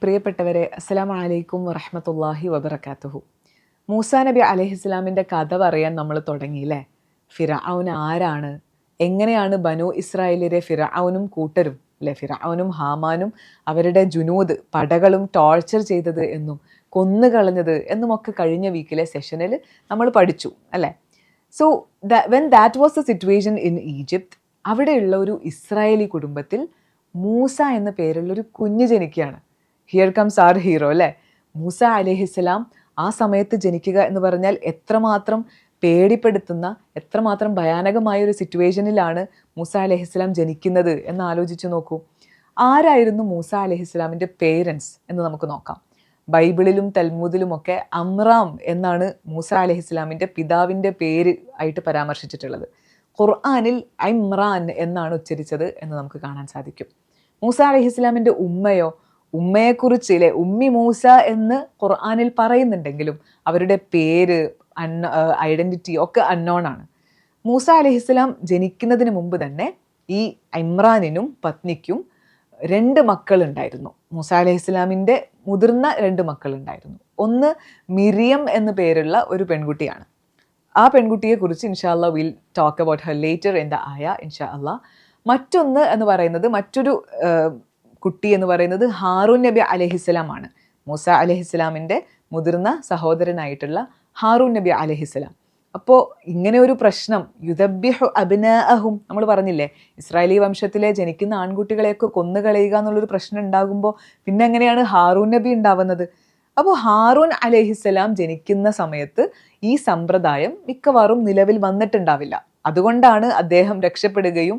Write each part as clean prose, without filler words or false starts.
പ്രിയപ്പെട്ടവരെ, അസ്സലാമു അലൈക്കും വറഹ്മത്തുള്ളാഹി വബറകാതുഹു. മൂസാ നബി അലൈഹിസ്സലാമിൻ്റെ കഥ പറയാൻ നമ്മൾ തുടങ്ങിയില്ലേ? ഫിർഔൻ ആരാണ്, എങ്ങനെയാണ് ബനു ഇസ്രായേലിലെ ഫിർഔനും കൂട്ടരും അല്ലെ, ഫിർഔനും ഹാമാനും അവരുടെ ജുനൂദ് പടകളും ടോർച്ചർ ചെയ്തത് എന്നും കൊന്നുകളഞ്ഞത് എന്നുമൊക്കെ കഴിഞ്ഞ വീക്കിലെ സെഷനിൽ നമ്മൾ പഠിച്ചു അല്ലേ? So when that was the situation in Egypt, അവിടെയുള്ള ഒരു ഇസ്രായേലി കുടുംബത്തിൽ മൂസ എന്ന പേരുള്ളൊരു കുഞ്ഞ് ജനിക്കുകയാണ്. ഹിയർ കംസ് ആർ ഹീറോ അല്ലേ? മൂസ അലൈഹിസ്സലാം ആ സമയത്ത് ജനിക്കുക എന്ന് പറഞ്ഞാൽ എത്രമാത്രം പേടിപ്പെടുത്തുന്ന, എത്രമാത്രം ഭയാനകമായ ഒരു സിറ്റുവേഷനിലാണ് മൂസ അലൈഹിസ്സലാം ജനിക്കുന്നത് എന്ന് ആലോചിച്ച് നോക്കൂ. ആരായിരുന്നു മൂസ അലൈഹിസ്സലാമിൻ്റെ പേരൻസ് എന്ന് നമുക്ക് നോക്കാം. ബൈബിളിലും തൽമൂദിലുമൊക്കെ അമ്രാം എന്നാണ് മൂസ അലൈഹിസ്സലാമിൻ്റെ പിതാവിൻ്റെ പേര് ആയിട്ട് പരാമർശിച്ചിട്ടുള്ളത്. ഖുർആനിൽ ഇമ്രാൻ എന്നാണ് ഉച്ചരിച്ചത് എന്ന് നമുക്ക് കാണാൻ സാധിക്കും. മൂസ അലൈഹിസ്സലാമിൻ്റെ ഉമ്മയെക്കുറിച്ച് അല്ലെ, ഉമ്മി മൂസ എന്ന് ഖുർആനിൽ പറയുന്നുണ്ടെങ്കിലും അവരുടെ പേര് ഐഡന്റിറ്റി ഒക്കെ അൺനോൺ ആണ്. മൂസ അലൈഹിസ്സലാം ജനിക്കുന്നതിന് മുമ്പ് തന്നെ ഈ ഇമ്രാനിനും പത്നിക്കും 2 മക്കളുണ്ടായിരുന്നു. മൂസ അലൈഹിസ്സലാമിൻ്റെ മുതിർന്ന 2 മക്കളുണ്ടായിരുന്നു. ഒന്ന് മിരിയം എന്നു പേരുള്ള ഒരു പെൺകുട്ടിയാണ്. ആ പെൺകുട്ടിയെ കുറിച്ച് ഇൻഷാ അല്ലാഹ് will talk about her later in the ആയ ഇൻഷാ അല്ലാഹ്. മറ്റൊന്ന് എന്ന് പറയുന്നത്, മറ്റൊരു കുട്ടി എന്ന് പറയുന്നത് ഹാറൂൻ നബി അലൈഹിസ്സലാം ആണ്. മൂസ അലൈഹിസ്സലാമിൻ്റെ മുതിർന്ന സഹോദരനായിട്ടുള്ള ഹാറൂൻ നബി അലൈഹിസ്സലാം. അപ്പോൾ ഇങ്ങനെ ഒരു പ്രശ്നം, യുദബ്ബിഹു അബ്നാഅഹും, നമ്മൾ പറഞ്ഞില്ലേ, ഇസ്രായേലി വംശത്തിലെ ജനിക്കുന്ന ആൺകുട്ടികളെയൊക്കെ കൊന്നുകളയുക എന്നുള്ളൊരു പ്രശ്നം ഉണ്ടാകുമ്പോൾ പിന്നെ എങ്ങനെയാണ് ഹാറൂൻ നബി ഉണ്ടാവുന്നത്? അപ്പോൾ ഹാറൂൻ അലൈഹിസ്സലാം ജനിക്കുന്ന സമയത്ത് ഈ സമ്പ്രദായം മിക്കവാറും നിലവിൽ വന്നിട്ടുണ്ടാവില്ല. അതുകൊണ്ടാണ് അദ്ദേഹം രക്ഷപ്പെടുകയും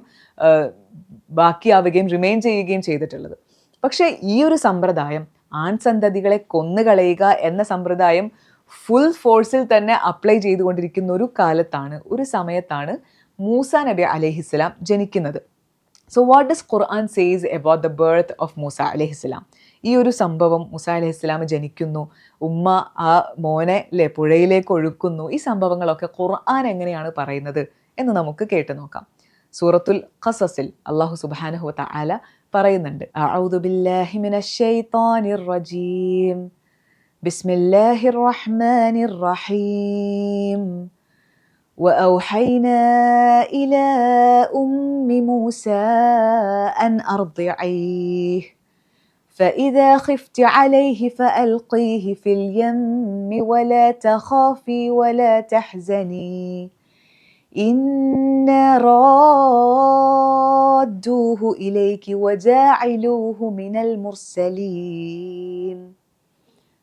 ബാക്കിയാവുകയും റിമെയിൻ ചെയ്യുകയും ചെയ്തിട്ടുള്ളത്. പക്ഷേ ഈ ഒരു സമ്പ്രദായം, ആൺസന്തതികളെ കൊന്നുകളയുക എന്ന സമ്പ്രദായം ഫുൾ ഫോഴ്സിൽ തന്നെ അപ്ലൈ ചെയ്തുകൊണ്ടിരിക്കുന്ന ഒരു സമയത്താണ് മൂസ നബി അലൈഹിസ്സലാം ജനിക്കുന്നത്. So what does Quran says about the birth of Musa അലൈഹിസ്സലാം? ഈ ഒരു സംഭവം, മൂസ അലൈഹിസ്സലാം ജനിക്കുന്നു, ഉമ്മ ആ മോനെ പുഴയിലേക്ക് ഒഴുക്കുന്നു, ഈ സംഭവങ്ങളൊക്കെ ഖുർആൻ എങ്ങനെയാണ് പറയുന്നത് എന്ന് നമുക്ക് കേട്ടു നോക്കാം. സൂറത്തുൽ ഖസസിൽ അല്ലാഹു സുബ്ഹാനഹു വ തആല പറയുന്നുണ്ട്, അഊദു ബില്ലാഹി മിനശ് ശൈത്വാനിർ റജീം, ബിസ്മില്ലാഹിർ റഹ്മാനിർ റഹീം, وأوحينا إلى أم موسى أن أرضعيه فإذا خفت عليه فألقيه في اليم ولا تخافي ولا تحزني إنا رادوه إليك وجاعلوه من المرسلين.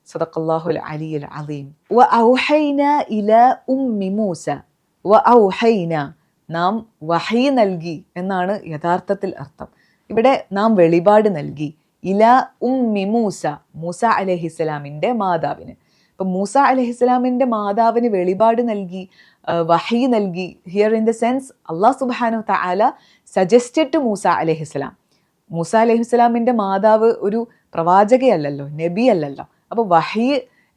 صدق الله العلي العظيم. وأوحينا إلى أم موسى. വഅൗഹൈന, നാം വഹി നൽകി എന്നാണ് യഥാർത്ഥത്തിൽ അർത്ഥം. ഇവിടെ നാം വെളിപാട് നൽകി. ഇലാ ഉമ്മി മൂസ, മൂസ അലൈഹിസ്സലാമിൻ്റെ മാതാവിന്. അപ്പം മൂസ അലൈഹിസ്സലാമിൻ്റെ മാതാവിന് വെളിപാട് നൽകി, വഹി നൽകി. ഹിയർ ഇൻ ദ സെൻസ് അല്ലാഹു സുബ്ഹാനഹു തആല സജസ്റ്റഡ് ടു മൂസ അലൈഹിസ്സലാം. മൂസ അലൈഹിസ്സലാമിൻ്റെ മാതാവ് ഒരു പ്രവാചകയല്ലല്ലോ, നബി അല്ലല്ലോ. അപ്പോൾ വഹി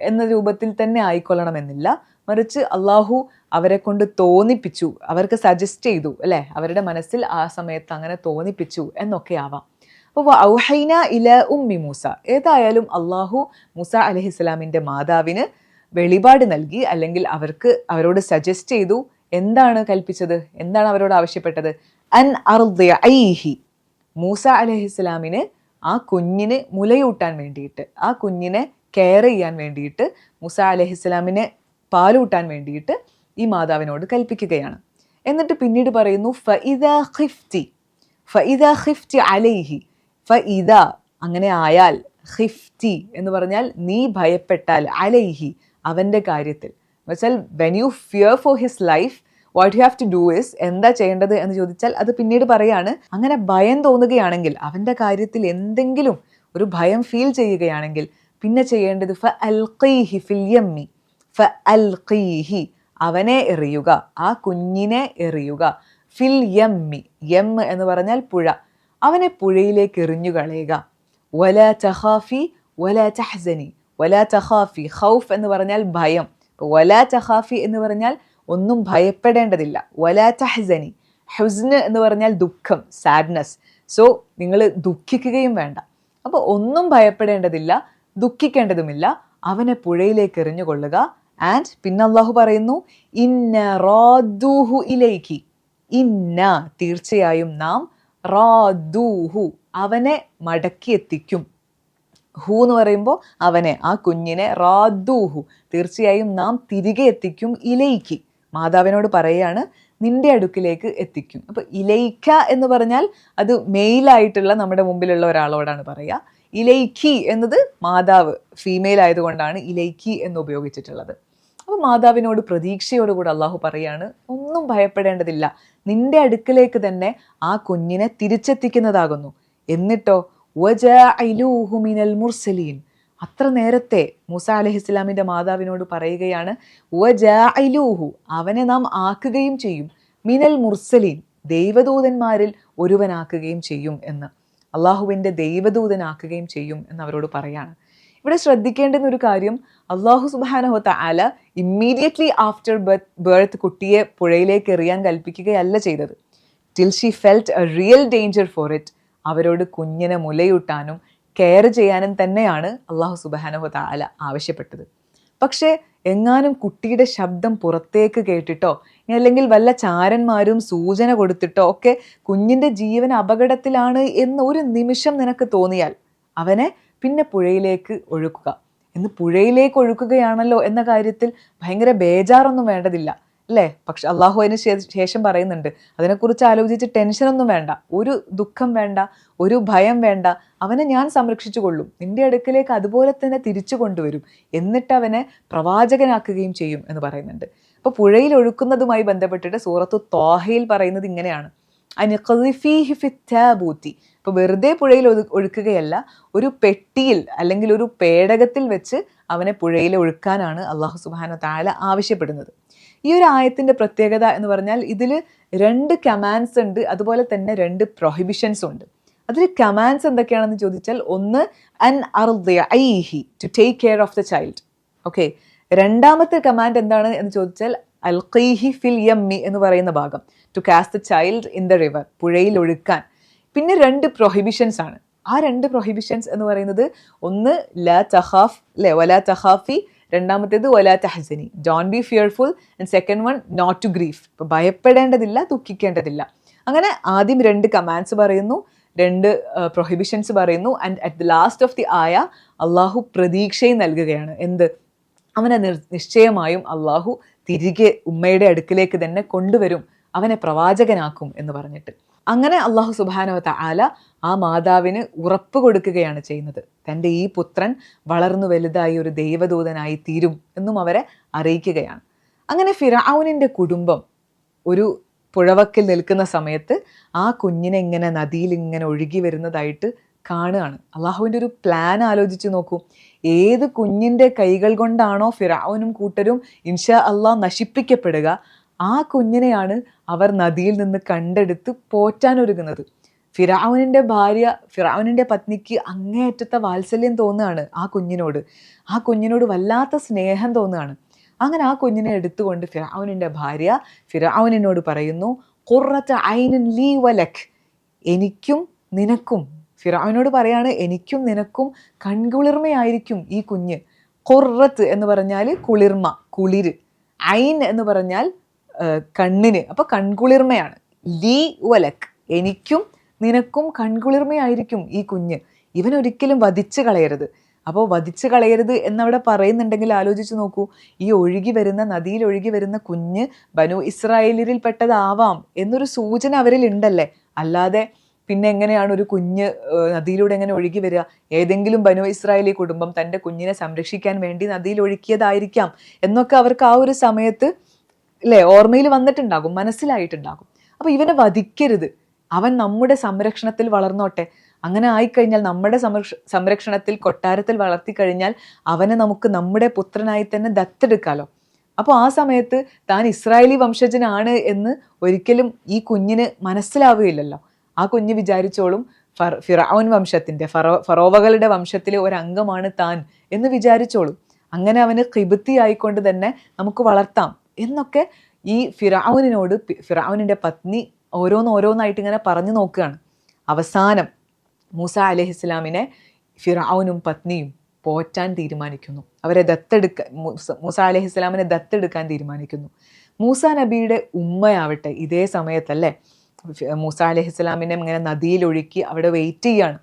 എന്ന രൂപത്തിൽ തന്നെ ആയിക്കൊള്ളണമെന്നില്ല, മറിച്ച് അള്ളാഹു അവരെ കൊണ്ട് തോന്നിപ്പിച്ചു, അവർക്ക് സജസ്റ്റ് ചെയ്തു അല്ലേ, അവരുടെ മനസ്സിൽ ആ സമയത്ത് അങ്ങനെ തോന്നിപ്പിച്ചു എന്നൊക്കെ ആവാം. അപ്പോൾ ഔഹൈന ഇല ഉമ്മി മൂസ, ഏതായാലും അള്ളാഹു മൂസ അലൈഹിസ്സലാമിൻ്റെ മാതാവിന് വെളിപാട് നൽകി, അല്ലെങ്കിൽ അവരോട് സജസ്റ്റ് ചെയ്തു. എന്താണ് കൽപ്പിച്ചത്? എന്താണ് അവരോട് ആവശ്യപ്പെട്ടത്? അൻ അർദിഇഹി, മൂസ അലൈഹിസ്സലാമിന് ആ കുഞ്ഞിന് മുലയൂട്ടാൻ വേണ്ടിയിട്ട്, ആ കുഞ്ഞിനെ കെയർ ചെയ്യാൻ വേണ്ടിയിട്ട്, മൂസ അലൈഹിസ്സലാമിനെ പാലൂട്ടാൻ വേണ്ടിയിട്ട് ഈ മാതാവിനോട് കൽപ്പിക്കുകയാണ്. എന്നിട്ട് പിന്നീട് പറയുന്നു ഫഇദാ ഖിഫ്തി അലൈഹി, ഫഇദാ അങ്ങനെ ആയാൽ, ഖിഫ്തി എന്ന് പറഞ്ഞാൽ നീ ഭയപ്പെട്ടാൽ, അലൈഹി അവൻ്റെ കാര്യത്തിൽ, എന്നുവെച്ചാൽ when you fear for his life what you have to do is, എന്താ ചെയ്യേണ്ടത് എന്ന് ചോദിച്ചാൽ അത് പിന്നീട് പറയാണ്. അങ്ങനെ ഭയം തോന്നുകയാണെങ്കിൽ, അവൻ്റെ കാര്യത്തിൽ എന്തെങ്കിലും ഒരു ഭയം ഫീൽ ചെയ്യുകയാണെങ്കിൽ പിന്നെ ചെയ്യേണ്ടത് ഫഅൽഖീഹി ഫിൽ യമ്മി, ഫഅൽഖീഹി അവനെ എറിയുക, ആ കുഞ്ഞിനെ എറിയുക, ഫിൽ യമ്മി, യം എന്ന് പറഞ്ഞാൽ പുഴ, അവനെ പുഴയിലേക്ക് എറിഞ്ഞു കളയുക. വലാ തഖാഫി വലാ തഹ്സനി, വലാ തഖാഫി, ഖൗഫ് എന്ന് പറഞ്ഞാൽ ഭയം, വലാ തഖാഫി എന്ന് പറഞ്ഞാൽ ഒന്നും ഭയപ്പെടേണ്ടതില്ല. വലാ തഹ്സനി, ഹുസ്ന് എന്ന് പറഞ്ഞാൽ ദുഃഖം, സാഡ്നസ്. സോ നിങ്ങൾ ദുഃഖിക്കുകയും വേണ്ട. അപ്പോൾ ഒന്നും ഭയപ്പെടേണ്ടതില്ല, ദുഃഖിക്കേണ്ടതുമില്ല, അവനെ പുഴയിലേക്ക് എറിഞ്ഞുകൊള്ളുക. ആൻഡ് പിന്നെ അള്ളാഹു പറയുന്നു, ഇന്ന റാദൂഹു ഇലൈക്കി, ഇന്ന തീർച്ചയായും നാം, റാദൂഹു അവനെ മടക്കി എത്തിക്കും. ഹു എന്ന് പറയുമ്പോൾ അവനെ, ആ കുഞ്ഞിനെ, റാദൂഹു തീർച്ചയായും നാം തിരികെ എത്തിക്കും, ഇലൈക്ക് മാതാവിനോട് പറയുകയാണ്, നിന്റെ അടുക്കിലേക്ക് എത്തിക്കും. അപ്പൊ ഇലൈക്ക എന്ന് പറഞ്ഞാൽ അത് മെയിലായിട്ടുള്ള നമ്മുടെ മുമ്പിലുള്ള ഒരാളോടാണ് പറയുക. ഇലൈക്കി എന്നത് മാതാവ് ഫീമെയിൽ ആയതുകൊണ്ടാണ് ഇലൈക്കി എന്ന് ഉപയോഗിച്ചിട്ടുള്ളത്. അപ്പൊ മാതാവിനോട് പ്രതീക്ഷയോടുകൂടി അള്ളാഹു പറയാണ്, ഒന്നും ഭയപ്പെടേണ്ടതില്ല, നിന്റെ അടുക്കിലേക്ക് തന്നെ ആ കുഞ്ഞിനെ തിരിച്ചെത്തിക്കുന്നതാകുന്നു. എന്നിട്ടോ വജഅലൂഹു മിനൽ മുർസലീൻ, അത്ര നേരത്തെ മൂസ അലൈഹിസ്സലാമിന്റെ മാതാവിനോട് പറയുകയാണ്, വജഅലൂഹു അവനെ നാം ആക്കുകയും ചെയ്യും, മിനൽ മുർസലീൻ ദൈവദൂതന്മാരിൽ ഒരുവനാക്കുകയും ചെയ്യും എന്ന്, അള്ളാഹുവിൻ്റെ ദൈവദൂതനാക്കുകയും ചെയ്യും എന്ന് അവരോട് പറയാണ്. ഇവിടെ ശ്രദ്ധിക്കേണ്ടുന്ന ഒരു കാര്യം, അള്ളാഹു സുബ്ഹാനഹു തആല ഇമ്മീഡിയറ്റ്ലി ആഫ്റ്റർ ബർത്ത് കുട്ടിയെ പുഴയിലേക്ക് എറിയാൻ കൽപ്പിക്കുകയല്ല ചെയ്തത്. Till she felt A real danger for it, അവരോട് കുഞ്ഞിനെ മുലയൂട്ടാനും കെയർ ചെയ്യാനും തന്നെയാണ് അള്ളാഹു സുബ്ഹാനഹു തആല ആവശ്യപ്പെട്ടത്. പക്ഷേ എങ്ങാനും കുട്ടിയുടെ ശബ്ദം പുറത്തേക്ക് കേട്ടിട്ടോ അല്ലെങ്കിൽ വല്ല ചാരന്മാരും സൂചന കൊടുത്തിട്ടോ ഒക്കെ കുഞ്ഞിൻ്റെ ജീവൻ അപകടത്തിലാണ് എന്ന് ഒരു നിമിഷം നിനക്ക് തോന്നിയാൽ അവനെ പിന്നെ പുഴയിലേക്ക് ഒഴുക്കുക. എന്ന് പുഴയിലേക്ക് ഒഴുക്കുകയാണല്ലോ എന്ന കാര്യത്തിൽ ഭയങ്കര ബേജാറൊന്നും വേണ്ടതില്ല അല്ലേ? പക്ഷെ അള്ളാഹു അതിന് ശേഷം പറയുന്നുണ്ട്, അതിനെക്കുറിച്ച് ആലോചിച്ച് ടെൻഷനൊന്നും വേണ്ട, ഒരു ദുഃഖം വേണ്ട, ഒരു ഭയം വേണ്ട, അവനെ ഞാൻ സംരക്ഷിച്ചു കൊള്ളും, നിന്റെ അടുക്കലേക്ക് അതുപോലെ തന്നെ തിരിച്ചു കൊണ്ടുവരും, എന്നിട്ട് അവനെ പ്രവാചകനാക്കുകയും ചെയ്യും എന്ന് പറയുന്നുണ്ട്. അപ്പോൾ പുഴയിൽ ഒഴുക്കുന്നതുമായി ബന്ധപ്പെട്ടിട്ട് സൂറത്തു ത്വാഹയിൽ പറയുന്നത് ഇങ്ങനെയാണ്, അനിഖ്ദിഫീഹി ഫിത്താബൂത്തി, ഇപ്പോൾ വെറുതെ പുഴയിൽ ഒഴുക്കുകയല്ല, ഒരു പെട്ടിയിൽ അല്ലെങ്കിൽ ഒരു പേടകത്തിൽ വെച്ച് അവനെ പുഴയിൽ ഒഴുക്കാനാണ് അള്ളാഹു സുബ്ഹാനഹു തആല ആവശ്യപ്പെടുന്നത്. ഈ ഒരു ആയത്തിൻ്റെ പ്രത്യേകത എന്ന് പറഞ്ഞാൽ ഇതിൽ 2 കമാൻഡ്സ് ഉണ്ട്, അതുപോലെ തന്നെ 2 പ്രൊഹിബിഷൻസും ഉണ്ട്. അതിൽ കമാൻഡ്സ് എന്തൊക്കെയാണെന്ന് ചോദിച്ചാൽ, ഒന്ന് അൻ അർദിഇഹി, to take care of the child. Okay, രണ്ടാമത്തെ കമാൻഡ് എന്താണ് എന്ന് ചോദിച്ചാൽ അൽഖീഹി ഫിൽ യമ്മി എന്ന് പറയുന്ന ഭാഗം, to cast the child in the river, പുഴയിൽ ഒഴുക്കാൻ. പിന്നെ 2 പ്രൊഹിബിഷൻസ് ആണ്. ആ 2 പ്രൊഹിബിഷൻസ് എന്ന് പറയുന്നത്, ഒന്ന് ലാ തഖാഫ് അല്ലെ, വലാ തഖാഫി, രണ്ടാമത്തേത് വലാ തഹ്സനി, don't be fearful, and second one not to grief, ഇപ്പം ഭയപ്പെടേണ്ടതില്ല, ദുഃഖിക്കേണ്ടതില്ല. അങ്ങനെ ആദ്യം 2 കമാൻഡ്സ് പറയുന്നു, 2 പ്രൊഹിബിഷൻസ് പറയുന്നു, and at the last of the ആയ അള്ളാഹു പ്രതീക്ഷയും നൽകുകയാണ്. എന്ത്? അവനെ നിശ്ചയമായും അള്ളാഹു തിരികെ ഉമ്മയുടെ അടുക്കിലേക്ക് തന്നെ കൊണ്ടുവരും, അവനെ പ്രവാചകനാക്കും എന്ന് പറഞ്ഞിട്ട്. അങ്ങനെ അള്ളാഹു സുബ്ഹാനഹു തആല ആ മാതാവിന് ഉറപ്പ് കൊടുക്കുകയാണ് ചെയ്യുന്നത്, തൻ്റെ ഈ പുത്രൻ വളർന്നു വലുതായി ഒരു ദൈവദൂതനായി തീരും എന്നും അവരെ അറിയിക്കുകയാണ്. അങ്ങനെ ഫിർഔനിൻ്റെ കുടുംബം ഒരു പുഴവക്കിൽ നിൽക്കുന്ന സമയത്ത് ആ കുഞ്ഞിനെ ഇങ്ങനെ നദിയിൽ ഇങ്ങനെ ഒഴുകി വരുന്നതായിട്ട് കാണുകയാണ്. അള്ളാഹുവിൻ്റെ ഒരു പ്ലാൻ ആലോചിച്ച് നോക്കൂ. ഏത് കുഞ്ഞിൻ്റെ കൈകൾ കൊണ്ടാണോ ഫിർഔനും കൂട്ടരും ഇൻഷാ അള്ളാഹ് നശിപ്പിക്കപ്പെടുക, ആ കുഞ്ഞിനെയാണ് അവർ നദിയിൽ നിന്ന് കണ്ടെടുത്ത് പോറ്റാനൊരുങ്ങുന്നത്. ഫിർഔനിൻ്റെ ഭാര്യ, ഫിർഔനിൻ്റെ പത്നിക്ക് അങ്ങേയറ്റത്തെ വാത്സല്യം തോന്നുകയാണ് ആ കുഞ്ഞിനോട് വല്ലാത്ത സ്നേഹം തോന്നുകയാണ്. അങ്ങനെ ആ കുഞ്ഞിനെ എടുത്തുകൊണ്ട് ഫിർഔനിൻ്റെ ഭാര്യ ഫിർഔനിനോട് പറയുന്നു, ഖുർറത ഐനിൻ ലീ വലക്, എനിക്കും നിനക്കും, ഫിർഔനോട് പറയാണ്, എനിക്കും നിനക്കും കൺകുളിർമയായിരിക്കും ഈ കുഞ്ഞ്. ഖുർറത്ത് എന്ന് പറഞ്ഞാൽ കുളിർമ, കുളിര്. ഐൻ എന്ന് പറഞ്ഞാൽ കണ്ണിന്, അപ്പോൾ കൺകുളിർമയാണ്. ലീ വലക്, എനിക്കും നിനക്കും കൺകുളിർമയായിരിക്കും ഈ കുഞ്ഞ്, ഇവനൊരിക്കലും വധിച്ചു കളയരുത്. അപ്പോൾ വധിച്ചു കളയരുത് എന്നവിടെ പറയുന്നുണ്ടെങ്കിൽ ആലോചിച്ച് നോക്കൂ, ഈ ഒഴുകി വരുന്ന നദിയിൽ ഒഴുകി വരുന്ന കുഞ്ഞ് ബനു ഇസ്രായേലിൽ പെട്ടതാവാം എന്നൊരു സൂചന അവരിൽ ഉണ്ടല്ലേ. അല്ലാതെ പിന്നെ എങ്ങനെയാണ് ഒരു കുഞ്ഞ് നദിയിലൂടെ എങ്ങനെ ഒഴുകി വരിക? ഏതെങ്കിലും ബനു ഇസ്രായേലി കുടുംബം തൻ്റെ കുഞ്ഞിനെ സംരക്ഷിക്കാൻ വേണ്ടി നദിയിൽ ഒഴുക്കിയതായിരിക്കാം എന്നൊക്കെ അവർക്ക് ആ ഒരു സമയത്ത് അല്ലേ ഓർമ്മയിൽ വന്നിട്ടുണ്ടാകും, മനസ്സിലായിട്ടുണ്ടാകും. അപ്പോൾ ഇവനെ വധിക്കരുത്, അവൻ നമ്മുടെ സംരക്ഷണത്തിൽ വളർന്നോട്ടെ. അങ്ങനെ ആയിക്കഴിഞ്ഞാൽ, നമ്മുടെ സംരക്ഷണത്തിൽ കൊട്ടാരത്തിൽ വളർത്തിക്കഴിഞ്ഞാൽ അവനെ നമുക്ക് നമ്മുടെ പുത്രനായി തന്നെ ദത്തെടുക്കാലോ. അപ്പോൾ ആ സമയത്ത് താൻ ഇസ്രായേലി വംശജനാണ് എന്ന് ഒരിക്കലും ഈ കുഞ്ഞിന് മനസ്സിലാവുകയില്ലല്ലോ. ആ കുഞ്ഞ് വിചാരിച്ചോളും ഫിർഔൻ വംശത്തിൻ്റെ, ഫറോവകളുടെ വംശത്തിലെ ഒരംഗമാണ് താൻ എന്ന് വിചാരിച്ചോളും. അങ്ങനെ അവന് ഖിബ്തി ആയിക്കൊണ്ട് തന്നെ നമുക്ക് വളർത്താം എന്നൊക്കെ ഈ ഫിർഔനിനോട് ഫിർഔനിൻ്റെ പത്നി ഓരോന്നായിട്ട് ഇങ്ങനെ പറഞ്ഞു നോക്കുകയാണ്. അവസാനം മൂസ അലൈഹിസ്സലാമിനെ ഫിറഔനും പത്നിയും പോറ്റാൻ തീരുമാനിക്കുന്നു. അവരെ മൂസ അലൈഹിസ്സലാമിനെ ദത്തെടുക്കാൻ തീരുമാനിക്കുന്നു. മൂസ നബിയുടെ ഉമ്മയാവട്ടെ ഇതേ സമയത്തല്ലേ മൂസ അലൈഹിസ്സലാമിനെ ഇങ്ങനെ നദിയിലൊഴുക്കി അവിടെ വെയിറ്റ് ചെയ്യാണ്.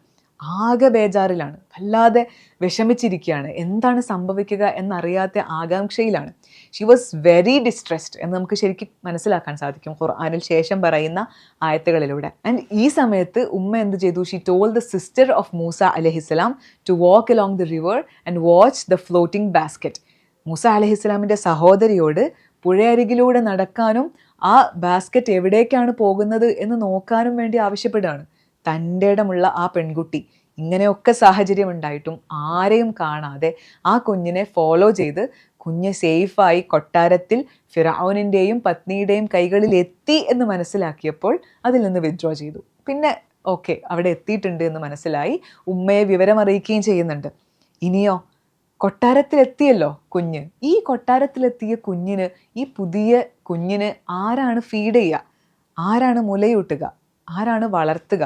ആകെ ബേജാറിലാണ്, വല്ലാതെ വിഷമിച്ചിരിക്കുകയാണ്. എന്താണ് സംഭവിക്കുക എന്നറിയാത്ത ആകാംക്ഷയിലാണ്. ഷി വാസ് വെരി ഡിസ്ട്രെസ്ഡ് എന്ന് നമുക്ക് ശരിക്കും മനസ്സിലാക്കാൻ സാധിക്കും ഖുർആനിൽ ശേഷം പറയുന്ന ആയത്തുകളിലൂടെ. ആൻഡ് ഈ സമയത്ത് ഉമ്മ എന്ത് ചെയ്തു? She told the sister of Musa അലൈഹിസ്സലാം to walk along the river and watch the floating basket. Musa അലൈഹിസ്സലാമിൻ്റെ സഹോദരിയോട് പുഴയരികിലൂടെ നടക്കാനും ആ ബാസ്ക്കറ്റ് എവിടേക്കാണ് പോകുന്നത് എന്ന് നോക്കാനും വേണ്ടി ആവശ്യപ്പെടുകയാണ്. തൻ്റെ ഇടമുള്ള ആ പെൺകുട്ടി ഇങ്ങനെയൊക്കെ സാഹചര്യം ഉണ്ടായിട്ടും ആരെയും കാണാതെ ആ കുഞ്ഞിനെ ഫോളോ ചെയ്ത് കുഞ്ഞ് സേഫായി കൊട്ടാരത്തിൽ ഫിറഔനിൻ്റെയും പത്നിയുടെയും കൈകളിൽ എത്തി എന്ന് മനസ്സിലാക്കിയപ്പോൾ അതിൽ നിന്ന് വിത്ഡ്രോ ചെയ്തു. പിന്നെ ഓക്കെ, അവിടെ എത്തിയിട്ടുണ്ട് എന്ന് മനസ്സിലായി. ഉമ്മയെ വിവരമറിയിക്കുകയും ചെയ്യുന്നുണ്ട്. ഇനിയോ കൊട്ടാരത്തിലെത്തിയല്ലോ കുഞ്ഞ്. ഈ കൊട്ടാരത്തിലെത്തിയ കുഞ്ഞിന്, ഈ പുതിയ കുഞ്ഞിന് ആരാണ് ഫീഡ് ചെയ്യുക? ആരാണ് മുലയൂട്ടുക? ആരാണ് വളർത്തുക?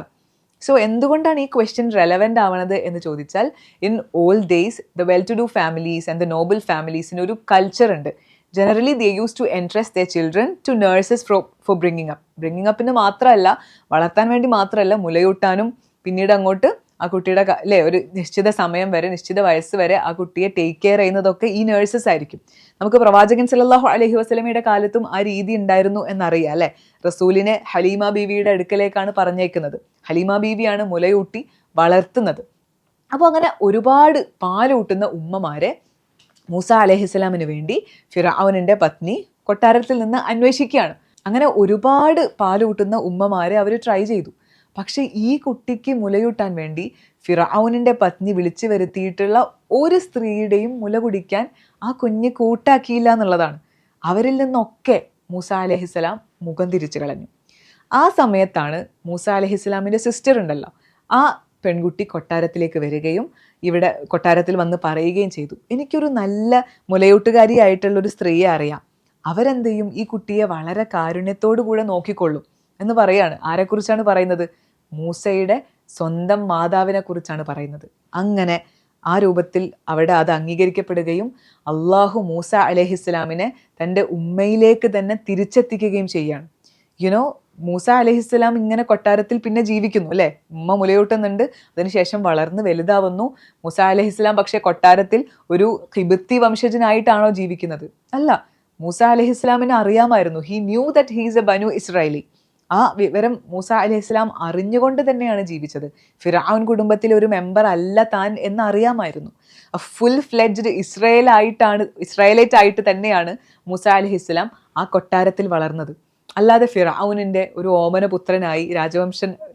സോ എന്തുകൊണ്ടാണ് ഈ ക്വസ്റ്റ്യൻ റെലവൻ്റ് ആവണത് എന്ന് ചോദിച്ചാൽ, in old days the well to do families and the noble ഫാമിലീസിന് ഒരു കൾച്ചർ ഉണ്ട്. Generally they use to entrust their children to nurses for bringing അപ്പിന് മാത്രമല്ല, വളർത്താൻ വേണ്ടി മാത്രമല്ല, മുലയൂട്ടാനും പിന്നീട് അങ്ങോട്ട് ആ കുട്ടിയുടെ ഒരു നിശ്ചിത സമയം വരെ, നിശ്ചിത വയസ്സ് വരെ ആ കുട്ടിയെ ടേക്ക് കെയർ ചെയ്യുന്നതൊക്കെ ഈ നഴ്സസ് ആയിരിക്കും. നമുക്ക് പ്രവാചകൻ സല്ലല്ലാഹു അലൈഹി വസല്ലമയുടെ കാലത്തും ആ രീതി ഉണ്ടായിരുന്നു എന്നറിയാം അല്ലേ. റസൂലിനെ ഹലീമ ബീവിയുടെ അടുക്കലേക്കാണ് പറഞ്ഞേക്കുന്നത്. ഹലീമ ബീവിയാണ് മുലയൂട്ടി വളർത്തുന്നത്. അപ്പോൾ അങ്ങനെ ഒരുപാട് പാലൂട്ടുന്ന ഉമ്മമാരെ മൂസ അലൈഹിസ്സലാമിന് വേണ്ടി ഫിറഔനിൻ്റെ പത്നി കൊട്ടാരത്തിൽ നിന്ന് അന്വേഷിക്കുകയാണ്. അങ്ങനെ ഒരുപാട് പാലൂട്ടുന്ന ഉമ്മമാരെ അവർ ട്രൈ ചെയ്തു. പക്ഷേ ഈ കുട്ടിക്ക് മുലയൂട്ടാൻ വേണ്ടി ഫിറഔനിൻ്റെ പത്നി വിളിച്ചു വരുത്തിയിട്ടുള്ള ഒരു സ്ത്രീയുടെയും മുല കുടിക്കാൻ ആ കുഞ്ഞ് കൂട്ടാക്കിയില്ല എന്നുള്ളതാണ്. അവരിൽ നിന്നൊക്കെ മൂസ അലൈഹിസ്സലാം മുഖം തിരിച്ചു കളഞ്ഞു. ആ സമയത്താണ് മൂസ അലൈഹിസ്സലാമിൻ്റെ സിസ്റ്റർ ഉണ്ടല്ലോ, ആ പെൺകുട്ടി കൊട്ടാരത്തിലേക്ക് വരികയും ഇവിടെ കൊട്ടാരത്തിൽ വന്ന് പറയുകയും ചെയ്തു, എനിക്കൊരു നല്ല മുലയൂട്ടുകാരിയായിട്ടുള്ളൊരു സ്ത്രീയെ അറിയാം, അവരെന്ത് ചെയ്യും, ഈ കുട്ടിയെ വളരെ കാരുണ്യത്തോടു കൂടെ നോക്കിക്കൊള്ളും എന്ന് പറയാണ്. ആരെക്കുറിച്ചാണ് പറയുന്നത്? മൂസയുടെ സ്വന്തം മാതാവിനെ കുറിച്ചാണ് പറയുന്നത്. അങ്ങനെ ആ രൂപത്തിൽ അവിടെ അത് അംഗീകരിക്കപ്പെടുകയും അള്ളാഹു മൂസ അലൈഹിസ്സലാമിനെ തൻ്റെ ഉമ്മയിലേക്ക് തന്നെ തിരിച്ചെത്തിക്കുകയും ചെയ്യാണ്. യുനോ മൂസ അലൈഹിസ്സലാം ഇങ്ങനെ കൊട്ടാരത്തിൽ പിന്നെ ജീവിക്കുന്നു അല്ലേ, ഉമ്മ മുലയൂട്ടുന്നുണ്ട്, അതിനുശേഷം വളർന്ന് വലുതാവുന്നു. മൂസ അലൈഹിസ്സലാം പക്ഷേ കൊട്ടാരത്തിൽ ഒരു ഖിബ്തി വംശജനായിട്ടാണോ ജീവിക്കുന്നത്? അല്ല, മൂസ അലൈഹിസ്സലാമിനെ അറിയാമായിരുന്നു. He knew that he's A Banu Israeli. ആ വിവരം മൂസ അലൈഹിസ്സലാം അറിഞ്ഞുകൊണ്ട് തന്നെയാണ് ജീവിച്ചത്. ഫിറഔൻ കുടുംബത്തിലെ ഒരു മെമ്പർ അല്ല താൻ എന്ന് അറിയാമായിരുന്നു. ഫുൾ ഫ്ലെഡ്ജ്ഡ് ഇസ്രായേലൈറ്റ് ആയിട്ട് തന്നെയാണ് മൂസ അലൈഹിസ്സലാം ആ കൊട്ടാരത്തിൽ വളർന്നത്. അല്ലാതെ ഫിറഔനിൻ്റെ ഒരു ഓമന പുത്രനായി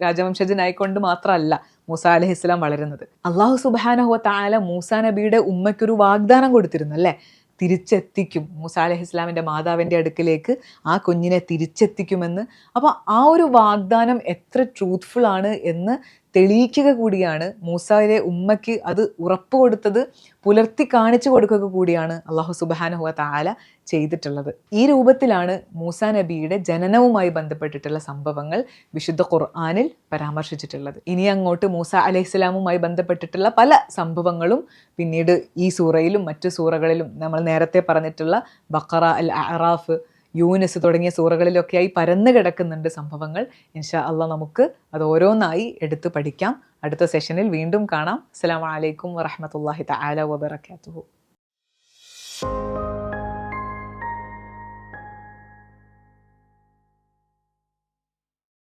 രാജവംശജനായി കൊണ്ട് മാത്രമല്ല മൂസ അലൈഹിസ്സലാം വളരുന്നത്. അള്ളാഹു സുബ്ഹാനഹു വ തആല മൂസ നബിയുടെ ഉമ്മയ്ക്കൊരു വാഗ്ദാനം കൊടുത്തിരുന്നു അല്ലേ, തിരിച്ചെത്തിക്കും, മൂസ അലൈഹിസ്സലാമിൻ്റെ മാതാവിൻ്റെ അടുക്കിലേക്ക് ആ കുഞ്ഞിനെ തിരിച്ചെത്തിക്കുമെന്ന്. അപ്പോൾ ആ ഒരു വാഗ്ദാനം എത്ര ട്രൂത്ത്ഫുൾ ആണ് എന്ന് തെളിയിക്കുക കൂടിയാണ്, മൂസയുടെ ഉമ്മയ്ക്ക് അത് ഉറപ്പ് കൊടുത്തത് പുലർത്തി കാണിച്ചു കൊടുക്കുക കൂടിയാണ് അള്ളാഹു സുബ്ഹാനഹു വ തആല ചെയ്തിട്ടുള്ളത്. ഈ രൂപത്തിലാണ് മൂസ നബിയുടെ ജനനവുമായി ബന്ധപ്പെട്ടിട്ടുള്ള സംഭവങ്ങൾ വിശുദ്ധ ഖുർആനിൽ പരാമർശിച്ചിട്ടുള്ളത്. ഇനി അങ്ങോട്ട് മൂസ അലൈഹിസ്സലാമുമായി ബന്ധപ്പെട്ടിട്ടുള്ള പല സംഭവങ്ങളും പിന്നീട് ഈ സൂറയിലും മറ്റു സൂറകളിലും, നമ്മൾ നേരത്തെ പറഞ്ഞിട്ടുള്ള ബഖറ, അൽ അറാഫ്, യൂനിസ് തുടങ്ങിയ സൂറകളിലൊക്കെയായി പരന്നു കിടക്കുന്നുണ്ട് സംഭവങ്ങൾ. ഇൻഷാ അള്ളാഹ് നമുക്ക് അത് ഓരോന്നായി എടുത്ത് പഠിക്കാം. അടുത്ത സെഷനിൽ വീണ്ടും കാണാം. അസ്സലാമു അലൈക്കും വറഹ്മത്തുള്ളാഹി തആല വബറകാതുഹു.